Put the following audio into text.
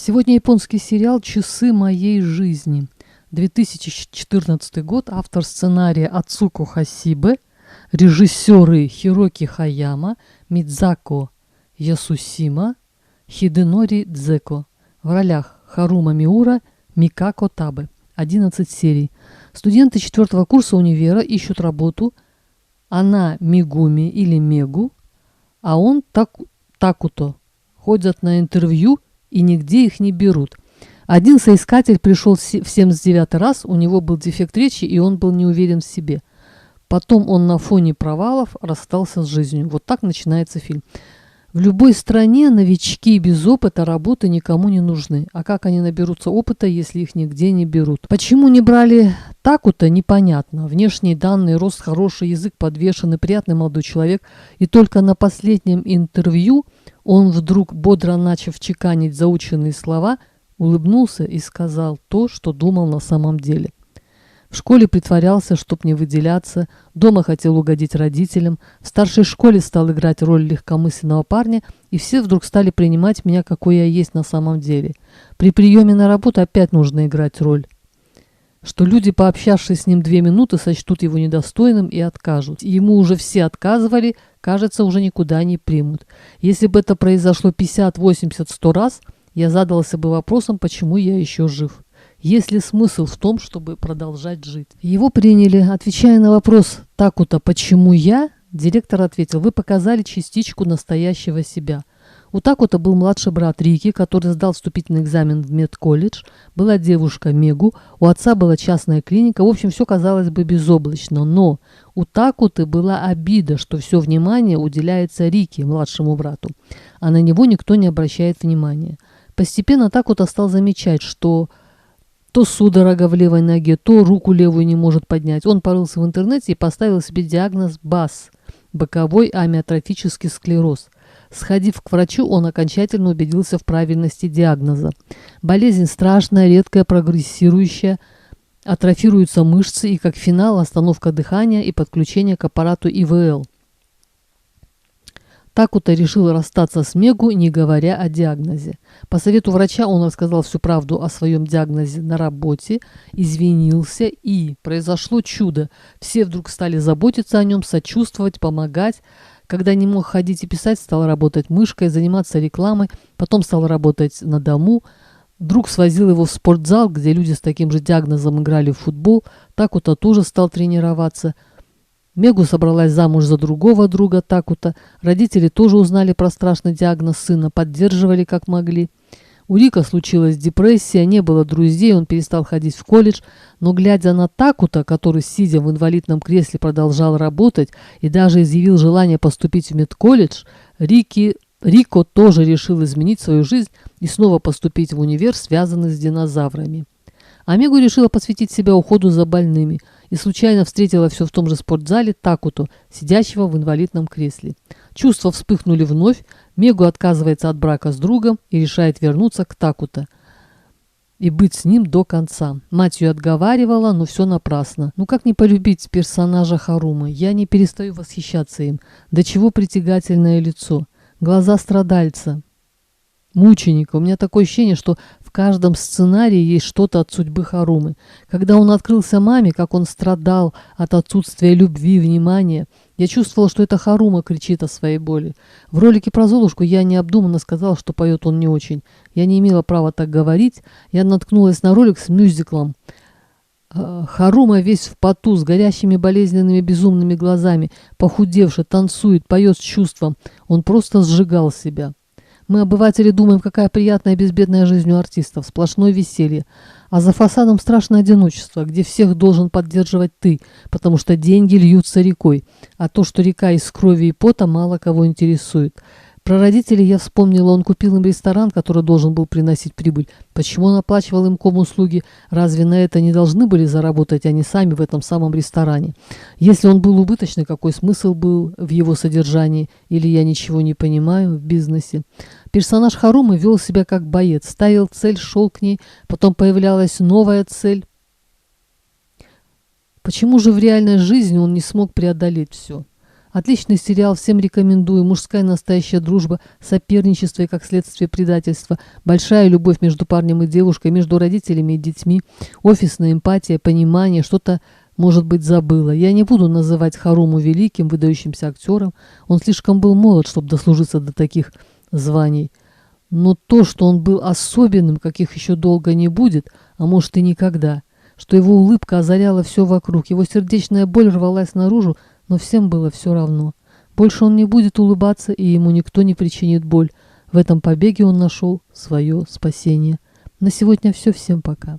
Сегодня японский сериал «Часы моей жизни». 2014 год. Автор сценария Ацуко Хасибе. Режиссеры Хироки Хаяма, Мидзако Ясусима, Хиденори Дзеко. В ролях Харума Миура, Микако Табе. 11 серий. Студенты 4 курса универа ищут работу. Она Мигуми или Мегу, а он Такуто. Ходят на интервью и нигде их не берут. Один соискатель пришел в 79-й раз, у него был дефект речи, и он был не уверен в себе. Потом он на фоне провалов расстался с жизнью. Вот так начинается фильм. В любой стране новички без опыта работы никому не нужны. А как они наберутся опыта, если их нигде не берут? Почему не брали Такуто, непонятно. Внешние данные, рост, хороший язык, подвешенный, приятный молодой человек. И только на последнем интервью он вдруг, бодро начав чеканить заученные слова, улыбнулся и сказал то, что думал на самом деле. В школе притворялся, чтоб не выделяться, дома хотел угодить родителям, в старшей школе стал играть роль легкомысленного парня, и все вдруг стали принимать меня, какой я есть на самом деле. При приеме на работу опять нужно играть роль. Что люди, пообщавшись с ним 2 минуты, сочтут его недостойным и откажут. Ему уже все отказывали, кажется, уже никуда не примут. Если бы это произошло 50, 80, 100 раз, я задался бы вопросом, почему я еще жив. Есть ли смысл в том, чтобы продолжать жить? Его приняли. Отвечая на вопрос Такуто «Почему я?», директор ответил: «Вы показали частичку настоящего себя». У Такуто был младший брат Рики, который сдал вступительный экзамен в медколледж, была девушка Мегу, у отца была частная клиника, в общем, все казалось бы безоблачно, но у Такуты была обида, что все внимание уделяется Рике, младшему брату, а на него никто не обращает внимания. Постепенно Такуто стал замечать, что то судорога в левой ноге, то руку левую не может поднять. Он порылся в интернете и поставил себе диагноз БАС – боковой амиотрофический склероз. Сходив к врачу, он окончательно убедился в правильности диагноза. Болезнь страшная, редкая, прогрессирующая, атрофируются мышцы и, как финал, остановка дыхания и подключение к аппарату ИВЛ. Такуто решил расстаться с Мегу, не говоря о диагнозе. По совету врача он рассказал всю правду о своем диагнозе на работе, извинился, и произошло чудо. Все вдруг стали заботиться о нем, сочувствовать, помогать. Когда не мог ходить и писать, стал работать мышкой, заниматься рекламой, потом стал работать на дому. Друг свозил его в спортзал, где люди с таким же диагнозом играли в футбол. Такуто тоже стал тренироваться. Мегу собралась замуж за другого друга Такуто. Родители тоже узнали про страшный диагноз сына, поддерживали как могли. У Рика случилась депрессия, не было друзей, он перестал ходить в колледж. Но глядя на Такуто, который, сидя в инвалидном кресле, продолжал работать и даже изъявил желание поступить в медколледж, Рико тоже решил изменить свою жизнь и снова поступить в универ, связанный с динозаврами. А Мегу решила посвятить себя уходу за больными и случайно встретила все в том же спортзале Такуто, сидящего в инвалидном кресле. Чувства вспыхнули вновь, Мегу отказывается от брака с другом и решает вернуться к Такуто и быть с ним до конца. Мать ее отговаривала, но все напрасно. Ну как не полюбить персонажа Харумы? Я не перестаю восхищаться им. До чего притягательное лицо. Глаза страдальца. Мученика. У меня такое ощущение, что в каждом сценарии есть что-то от судьбы Харумы. Когда он открылся маме, как он страдал от отсутствия любви, внимания, я чувствовала, что это Харума кричит о своей боли. В ролике про Золушку я необдуманно сказала, что поет он не очень. Я не имела права так говорить. Я наткнулась на ролик с мюзиклом. Харума весь в поту, с горящими болезненными безумными глазами, похудевший, танцует, поет с чувством. Он просто сжигал себя. Мы, обыватели, думаем, какая приятная безбедная жизнь у артистов, сплошное веселье. А за фасадом страшное одиночество, где всех должен поддерживать ты, потому что деньги льются рекой. А то, что река из крови и пота, мало кого интересует. Про родителей я вспомнила, он купил им ресторан, который должен был приносить прибыль. Почему он оплачивал им ком-услуги? Разве на это не должны были заработать они сами в этом самом ресторане? Если он был убыточный, какой смысл был в его содержании? Или я ничего не понимаю в бизнесе? Персонаж Харумы вел себя как боец, ставил цель, шел к ней, потом появлялась новая цель. Почему же в реальной жизни он не смог преодолеть все? Отличный сериал, всем рекомендую. Мужская настоящая дружба, соперничество и, как следствие, предательство. Большая любовь между парнем и девушкой, между родителями и детьми. Офисная эмпатия, понимание, что-то, может быть, забыла. Я не буду называть Харуму великим, выдающимся актером. Он слишком был молод, чтобы дослужиться до таких званий. Но то, что он был особенным, каких еще долго не будет, а может и никогда, что его улыбка озаряла все вокруг, его сердечная боль рвалась наружу, но всем было все равно. Больше он не будет улыбаться, и ему никто не причинит боль. В этом побеге он нашел свое спасение. На сегодня все. Всем пока.